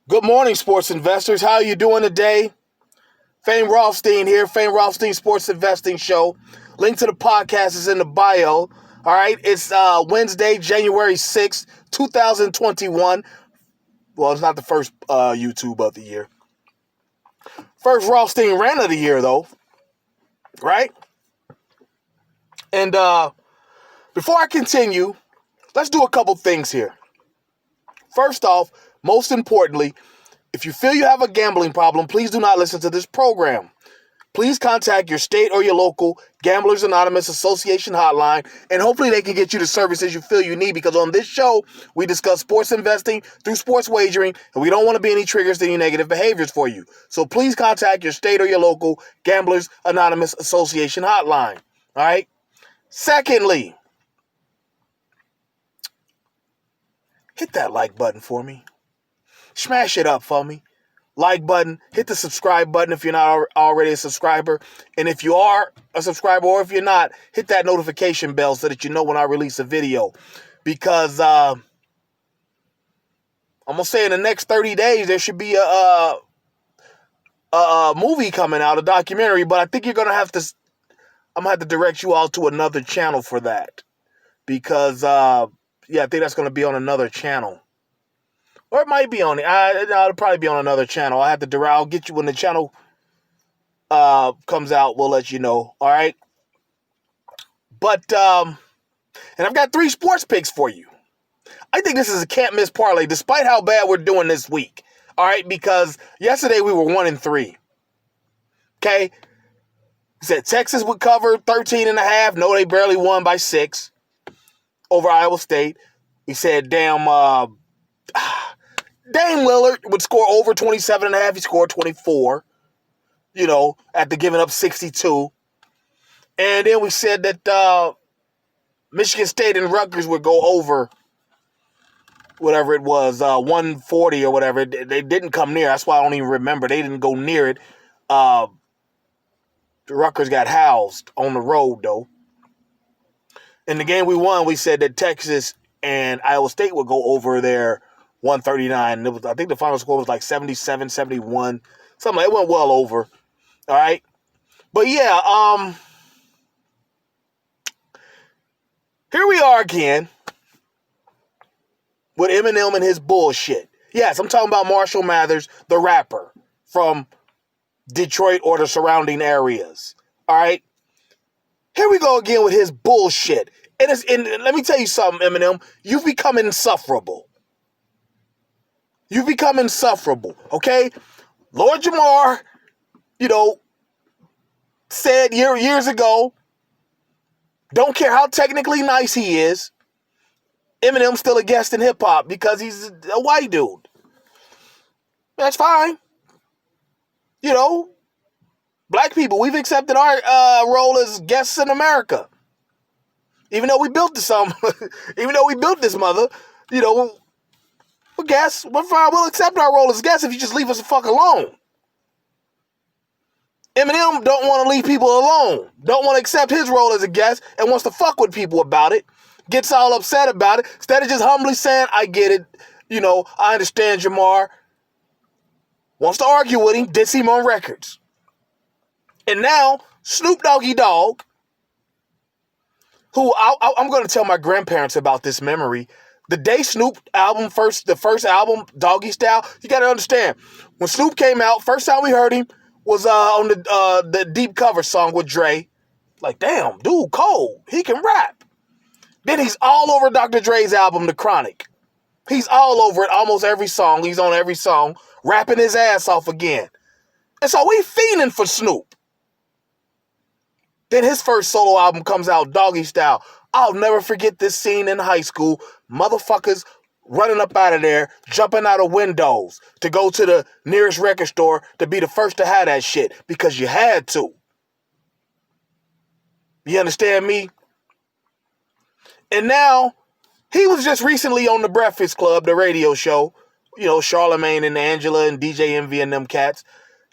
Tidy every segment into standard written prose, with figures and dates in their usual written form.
Good morning, sports investors. How are you doing today? Fame Rothstein here, Fame Rothstein Sports Investing Show. Link to the podcast is in the bio. All right, it's Wednesday, January 6th, 2021. Well, it's not the first YouTube of the year. First Rothstein rant of the year, though. Right? And before I continue, let's do a couple things here. First off, most importantly, if you feel you have a gambling problem, please do not listen to this program. Please contact your state or your local Gamblers Anonymous Association hotline, and hopefully they can get you the services you feel you need, because on this show, we discuss sports investing through sports wagering, and we don't want to be any triggers to any negative behaviors for you. So please contact your state or your local Gamblers Anonymous Association hotline. All right? Secondly, hit that like button for me. Smash it up for me. Like button, hit the subscribe button if you're not already a subscriber. And if you are a subscriber, or if you're not, hit that notification bell so that you know when I release a video. Because I'm going to say in the next 30 days, there should be a movie coming out, a documentary. But I think I'm going to have to direct you all to another channel for that. Because, I think that's going to be on another channel. Or it might be on it. It'll probably be on another channel. I'll get you when the channel comes out. We'll let you know. All right. But and I've got 3 sports picks for you. I think this is a can't miss parlay, despite how bad we're doing this week. All right, because yesterday we were 1-3. Okay. We said Texas would cover 13.5. No, they barely won by 6 over Iowa State. We said Dame Lillard would score over 27.5. He scored 24, after giving up 62. And then we said that Michigan State and Rutgers would go over whatever it was, 140 or whatever. They didn't come near. That's why I don't even remember. They didn't go near it. Rutgers got housed on the road, though. In the game we won, we said that Texas and Iowa State would go over their 139. I think the final score was like 77, 71. Something like it went well over. All right. But yeah, here we are again with Eminem and his bullshit. Yes, I'm talking about Marshall Mathers, the rapper from Detroit or the surrounding areas. All right. Here we go again with his bullshit. And let me tell you something, Eminem. You've become insufferable. You've become insufferable, okay? Lord Jamar, said years ago, don't care how technically nice he is, Eminem's still a guest in hip-hop because he's a white dude. That's fine. Black people, we've accepted our role as guests in America. Even though we built this mother, well, guess we're fine. We'll accept our role as guests if you just leave us the fuck alone. Eminem don't want to leave people alone. Don't want to accept his role as a guest and wants to fuck with people about it. Gets all upset about it. Instead of just humbly saying, I get it. I understand Jamar. Wants to argue with him. Diss him on records. And now, Snoop Doggy Dogg, who I'm going to tell my grandparents about this memory. The day Snoop the first album, Doggy Style, you got to understand, when Snoop came out, first time we heard him was on the Deep Cover song with Dre. Like, damn, dude, cold. He can rap. Then he's all over Dr. Dre's album, The Chronic. He's all over it, almost every song. He's on every song, rapping his ass off again. And so we fiending for Snoop. Then his first solo album comes out, Doggy Style. I'll never forget this scene in high school. Motherfuckers running up out of there, jumping out of windows to go to the nearest record store to be the first to have that shit because you had to. You understand me? And now, he was just recently on The Breakfast Club, the radio show. Charlamagne and Angela and DJ Envy and them cats.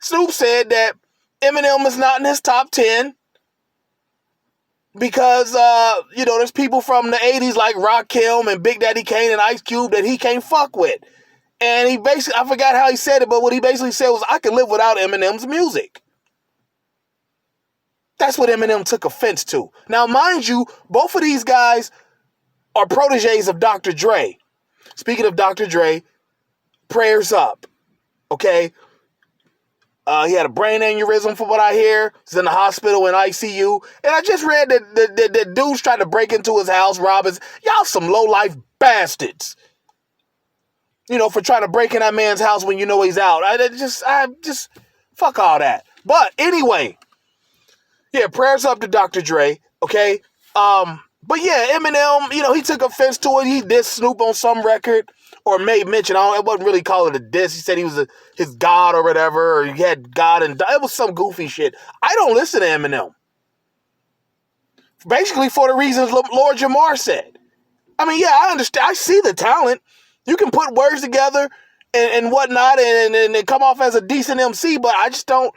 Snoop said that Eminem is not in his top 10. Because, there's people from the 80s like Rakim and Big Daddy Kane and Ice Cube that he can't fuck with. And he basically, I forgot how he said it, but what he basically said was, I can live without Eminem's music. That's what Eminem took offense to. Now, mind you, both of these guys are proteges of Dr. Dre. Speaking of Dr. Dre, prayers up, okay? He had a brain aneurysm from what I hear. He's in the hospital in ICU. And I just read that dudes tried to break into his house, rob his... Y'all some low-life bastards. You know, for trying to break in that man's house when you know he's out. I just... Fuck all that. But anyway... Yeah, prayers up to Dr. Dre, okay? But yeah, Eminem, you know, he took offense to it. He dissed Snoop on some record, or made mention. I wouldn't really call it a diss. He said he was his god or whatever, or he had God, and it was some goofy shit. I don't listen to Eminem. Basically for the reasons Lord Jamar said. I mean, yeah, I understand. I see the talent. You can put words together and whatnot and come off as a decent MC, but I just don't...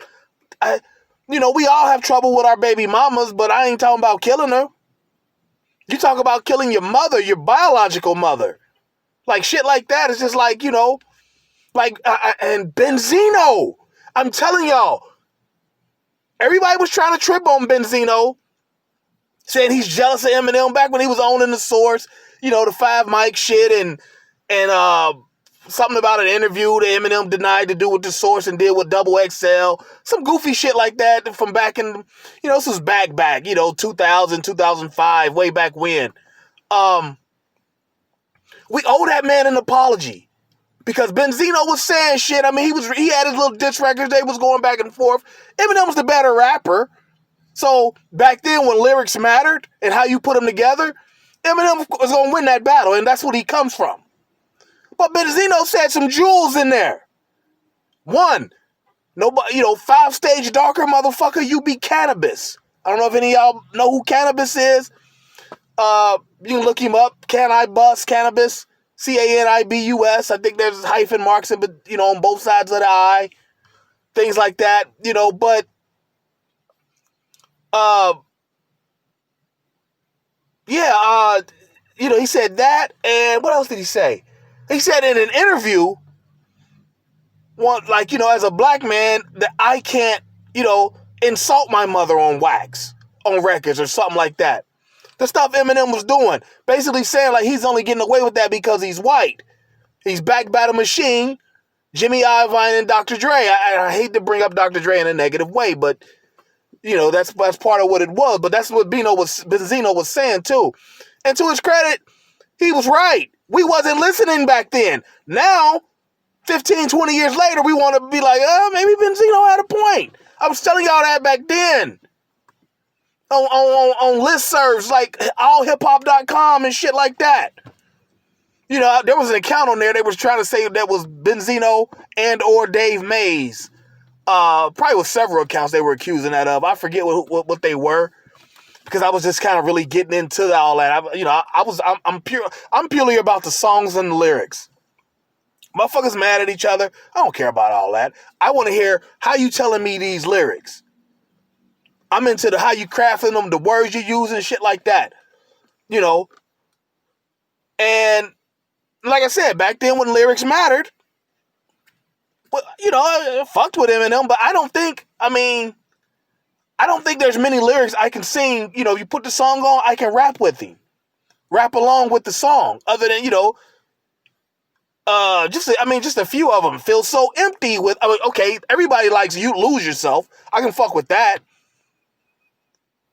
You know, we all have trouble with our baby mamas, but I ain't talking about killing her. You talk about killing your mother, your biological mother. Like, shit like that. It's just like, you know, like, and Benzino. I'm telling y'all, everybody was trying to trip on Benzino, saying he's jealous of Eminem back when he was owning the Source, you know, the 5 Mic shit, and something about an interview that Eminem denied to do with the Source and did with Double XL. Some goofy shit like that from back in, you know, this was back, you know, 2000, 2005, way back when. We owe that man an apology. Because Benzino was saying shit. I mean, he had his little diss records. They was going back and forth. Eminem was the better rapper. So back then when lyrics mattered and how you put them together, Eminem was going to win that battle. And that's what he comes from. But Benzino said some jewels in there. One, nobody, you know, 5-stage darker motherfucker, you be Cannabis. I don't know if any of y'all know who Cannabis is. You can look him up. Can I Bust Cannabis? Canibus. I think there's hyphen marks in, you know, on both sides of the I. Things like that, you know, but yeah, you know, he said that, and what else did he say? He said in an interview, like, you know, as a black man, that I can't, you know, insult my mother on wax, on records or something like that. The stuff Eminem was doing, basically saying like he's only getting away with that because he's white. He's backed by the machine, Jimmy Iovine and Dr. Dre. I hate to bring up Dr. Dre in a negative way, but you know, that's part of what it was. But that's what Benzino was saying too. And to his credit, he was right. We wasn't listening back then. Now, 15, 20 years later, we want to be like, maybe Benzino had a point. I was telling y'all that back then. On listservs like allhiphop.com and shit like that. You know, there was an account on there they was trying to say that was Benzino and or Dave Mays. Probably with several accounts they were accusing that of. I forget what they were, because I was just kind of really getting into all that. I'm purely about the songs and the lyrics. Motherfuckers mad at each other. I don't care about all that. I want to hear how you telling me these lyrics. I'm into how you crafting them, the words you use and shit like that. You know. And like I said, back then when lyrics mattered, well, you know, I fucked with Eminem, but I don't think there's many lyrics I can sing. You know, you put the song on, I can rap with him. Rap along with the song. Other than, you know, just a few of them feel so empty with, okay, everybody likes You Lose Yourself. I can fuck with that.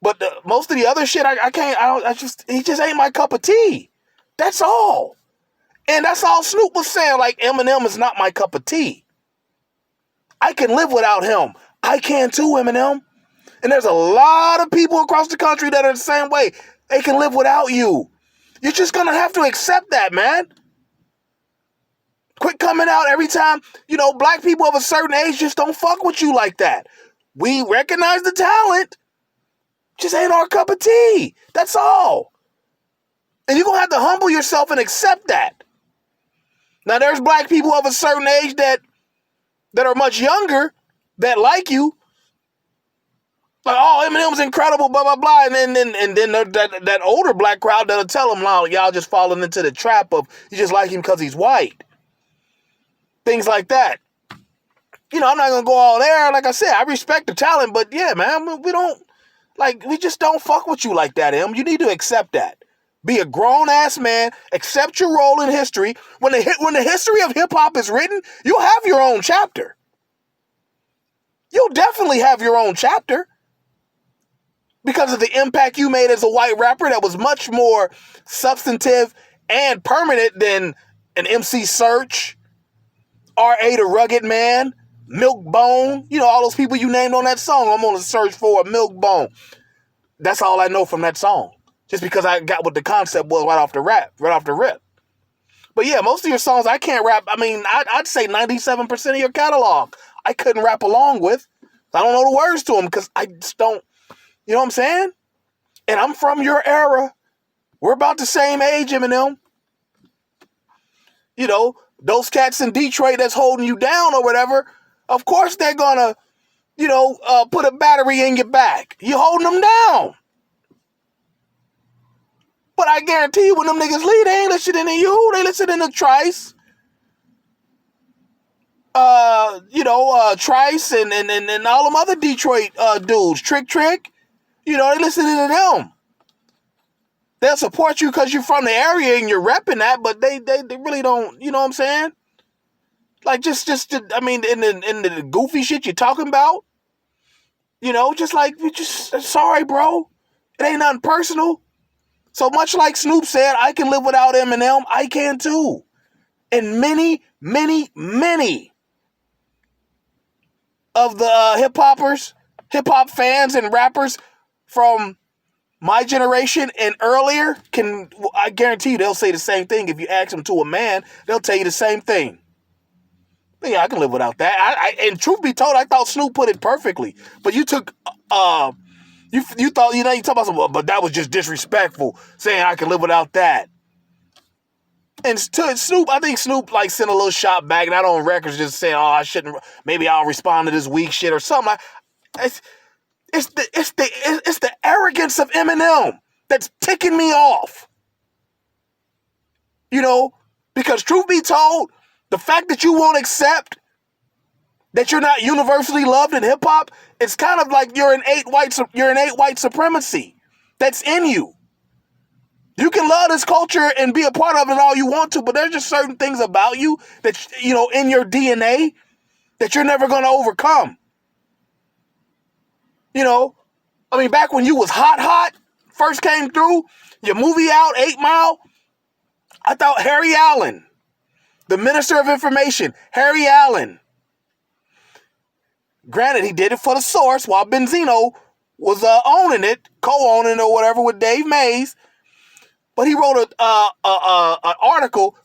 But most of the other shit, I can't, he just ain't my cup of tea. That's all. And that's all Snoop was saying, like, Eminem is not my cup of tea. I can live without him. I can too, Eminem. And there's a lot of people across the country that are the same way. They can live without you. You're just going to have to accept that, man. Quit coming out every time. You know, black people of a certain age just don't fuck with you like that. We recognize the talent. Just ain't our cup of tea. That's all. And you're going to have to humble yourself and accept that. Now, there's black people of a certain age that are much younger that like you. Like, oh, Eminem's incredible, blah, blah, blah. And then that older black crowd that'll tell them, y'all just falling into the trap of you just like him because he's white. things like that. You know, I'm not gonna go all there. Like I said, I respect the talent, but yeah, man, we just don't fuck with you like that, Em. You need to accept that. Be a grown ass man. Accept your role in history. When the history of hip hop is written, you'll have your own chapter. You'll definitely have your own chapter because of the impact you made as a white rapper that was much more substantive and permanent than an MC Search, R.A. the Rugged Man, Milk Bone. You know, all those people you named on that song. I'm on a search for a Milk Bone. That's all I know from that song. Just because I got what the concept was right off the rip. But yeah, most of your songs I can't rap. I mean, I'd say 97% of your catalog I couldn't rap along with. I don't know the words to them because I just don't, you know what I'm saying? And I'm from your era. We're about the same age, Eminem. You know, those cats in Detroit that's holding you down or whatever, of course they're gonna, put a battery in your back. You holding them down. But I guarantee you when them niggas leave, they ain't listening to you. They listening to Trice. Trice and all them other Detroit dudes. Trick. You know, they listening to them. They'll support you because you're from the area and you're repping that, but they really don't, you know what I'm saying? Like, I mean, in the goofy shit you're talking about, sorry, bro. It ain't nothing personal. So much like Snoop said, I can live without Eminem. I can too. And many, many, many of the hip hop fans and rappers from my generation and earlier I guarantee you they'll say the same thing. If you ask them to a man, they'll tell you the same thing. But yeah, I can live without that. And truth be told, I thought Snoop put it perfectly. But you took, you thought, you talk about some, but that was just disrespectful, saying I can live without that. And to Snoop, I think Snoop like sent a little shot back, not on records, just saying, "Oh, I shouldn't. Maybe I'll respond to this weak shit or something." It's the arrogance of Eminem that's ticking me off. Because truth be told, the fact that you won't accept that you're not universally loved in hip hop, it's kind of like you're an eight white supremacy that's in you. You can love this culture and be a part of it all you want to, but there's just certain things about you that, in your DNA that you're never going to overcome. Back when you was hot, first came through, your movie out, 8 Mile, I thought Harry Allen, the Minister of Information, Harry Allen. Granted, he did it for the source while Benzino was owning it, co-owning or whatever with Dave Mays. But he wrote an article,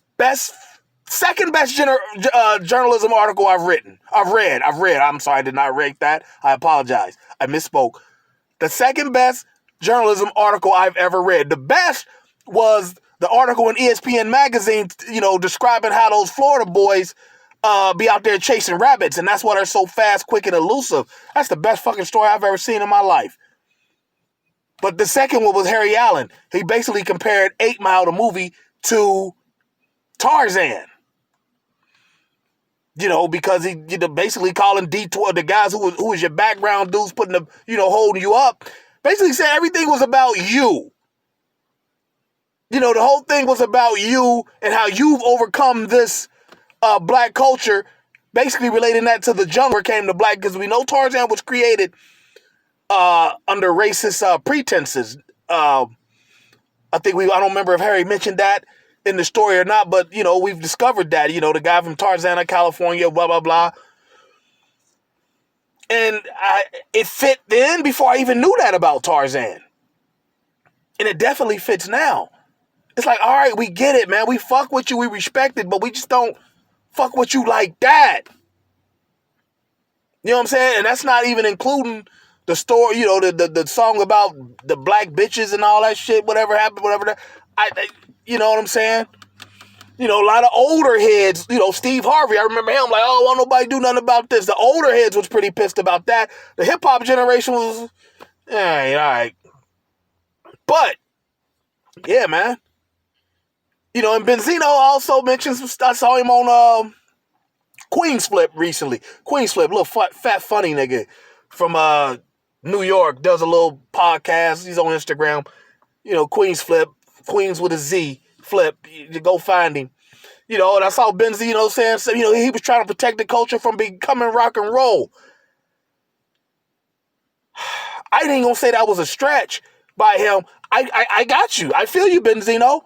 second best journalism article I've read. I'm sorry, I did not rate that. I apologize. I misspoke. The second best journalism article I've ever read. The best was the article in ESPN magazine, describing how those Florida boys be out there chasing rabbits, and that's why they're so fast, quick, and elusive. That's the best fucking story I've ever seen in my life. But the second one was Harry Allen. He basically compared 8 Mile, the movie, to Tarzan. Because he basically calling D12, the guys who was your background dudes putting the, holding you up, basically said everything was about you. The whole thing was about you and how you've overcome this black culture, basically relating that to the jungle where it came to black, because we know Tarzan was created under racist pretenses. I don't remember if Harry mentioned that in the story or not, but, we've discovered that, the guy from Tarzana, California, blah, blah, blah. And it fit then before I even knew that about Tarzan. And it definitely fits now. It's like, all right, we get it, man. We fuck with you, we respect it, but we just don't fuck with you like that. You know what I'm saying? And that's not even including the story, the song about the black bitches and all that shit, whatever happened, whatever. You know what I'm saying? A lot of older heads, Steve Harvey, I remember him like, oh, won't nobody do nothing about this. The older heads was pretty pissed about that. The hip-hop generation was, all right. But, yeah, man. And Benzino also mentions, I saw him on Queens Flip recently. Queens Flip, little fat funny nigga from New York, does a little podcast. He's on Instagram. Queens Flip, Queens with a Z, Flip. You go find him. And I saw Benzie, saying, so, he was trying to protect the culture from becoming rock and roll. I ain't gonna say that was a stretch by him. I got you. I feel you, Benzino.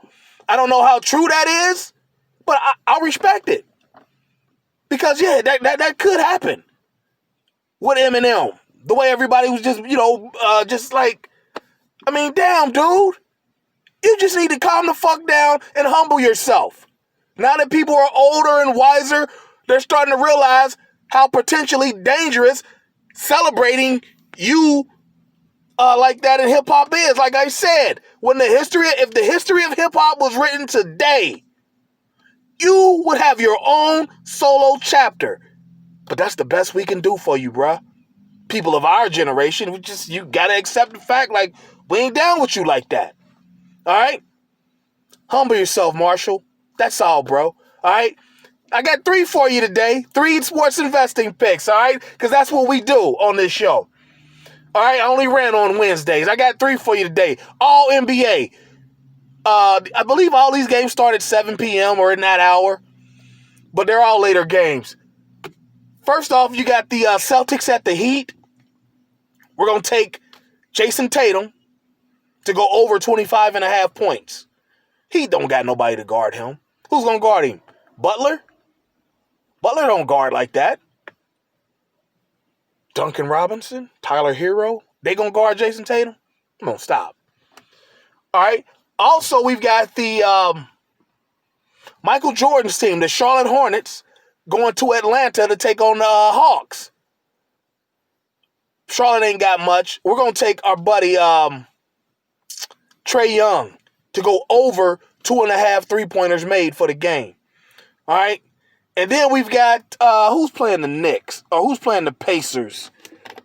I don't know how true that is, but I'll respect it. Because, yeah, that could happen with Eminem. The way everybody was just, just like, I mean, damn, dude. You just need to calm the fuck down and humble yourself. Now that people are older and wiser, they're starting to realize how potentially dangerous celebrating you like that in hip-hop is. Like I said, if the history of hip-hop was written today, you would have your own solo chapter. But that's the best we can do for you, bruh. People of our generation, you gotta accept the fact, like, we ain't down with you like that. All right? Humble yourself, Marshall. That's all, bro. All right? I got 3 for you today. 3 sports investing picks, all right? Because that's what we do on this show. All right? I only ran on Wednesdays. I got 3 for you today. All NBA. I believe all these games start at 7 p.m. or in that hour. But they're all later games. First off, you got the Celtics at the Heat. We're going to take Jason Tatum to go over 25.5 points. He don't got nobody to guard him. Who's going to guard him? Butler? Butler don't guard like that. Duncan Robinson? Tyler Hero? They going to guard Jason Tatum? Come on, stop. All right. Also, we've got the Michael Jordan's team, the Charlotte Hornets, going to Atlanta to take on the Hawks. Charlotte ain't got much. We're going to take our buddy Trae Young to go over 2.5 3-pointers made for the game. All right? And then we've got, who's playing the Knicks? Or who's playing the Pacers?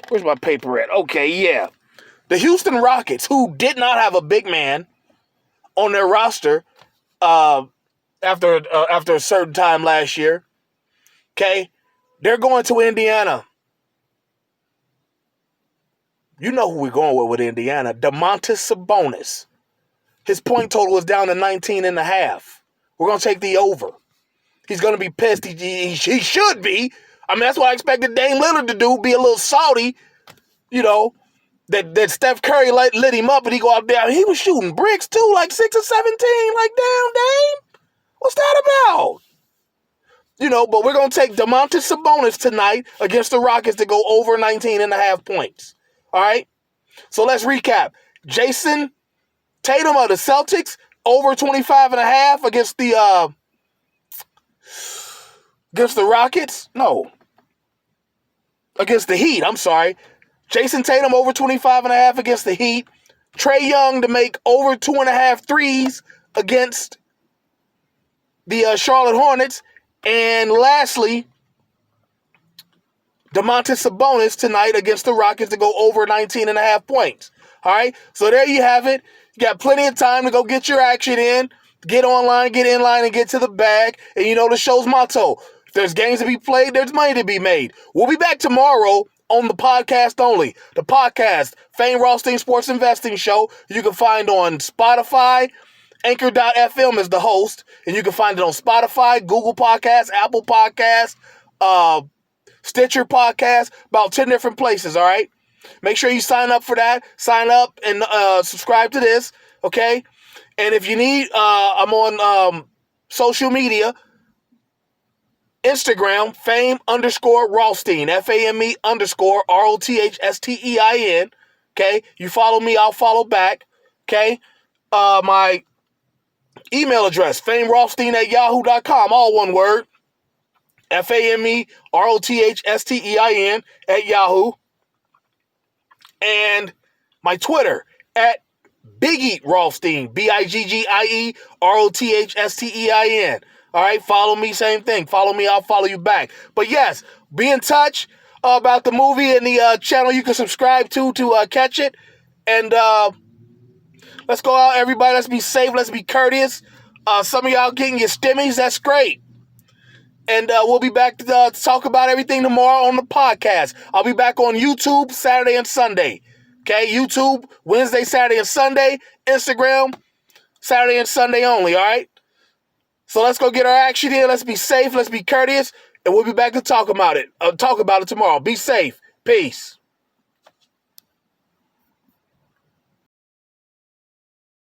Where's my paper at? Okay, yeah. The Houston Rockets, who did not have a big man on their roster after a certain time last year. Okay? They're going to Indiana. You know who we're going with Indiana. Domantas Sabonis. His point total is down to 19.5. We're going to take the over. He's going to be pissed. He should be. I mean, that's what I expected Dame Lillard to do, be a little salty, that Steph Curry lit him up and he go out there. He was shooting bricks too, like 6 or 17. Like, damn, Dame. What's that about? But we're going to take Domantas Sabonis tonight against the Rockets to go over 19.5 points. All right? So let's recap. Jason Tatum of the Celtics, over 25.5 against the Rockets. No. Against the Heat, I'm sorry. Jason Tatum over 25.5 against the Heat. Trae Young to make over 2.5 threes against the Charlotte Hornets. And lastly, Domantas Sabonis tonight against the Rockets to go over 19.5 points. All right? So there you have it. You got plenty of time to go get your action in. Get online, get in line, and get to the bag. And the show's motto. If there's games to be played, there's money to be made. We'll be back tomorrow on the podcast only. The podcast, Fame Rothstein Sports Investing Show, you can find on Spotify. Anchor.fm is the host, and you can find it on Spotify, Google Podcasts, Apple Podcasts, Stitcher Podcasts, about 10 different places, all right? Make sure you sign up for that. Sign up and subscribe to this, okay? And if you need, I'm on social media, Instagram, fame_Rothstein, FAME_ROTHSTEIN, okay? You follow me, I'll follow back, okay? My email address, famerothstein@yahoo.com, all one word, FAMEROTHSTEIN @Yahoo. And my Twitter, Big Eat Rothstein, BIGGIEROTHSTEIN. All right, follow me, same thing. Follow me, I'll follow you back. But yes, be in touch about the movie and the channel you can subscribe to catch it. And let's go out, everybody. Let's be safe. Let's be courteous. Some of y'all getting your stimmies. That's great. And we'll be back to talk about everything tomorrow on the podcast. I'll be back on YouTube Saturday and Sunday. Okay, YouTube Wednesday, Saturday, and Sunday. Instagram Saturday and Sunday only, all right? So let's go get our action in. Let's be safe. Let's be courteous. And we'll be back to talk about it tomorrow. Be safe. Peace.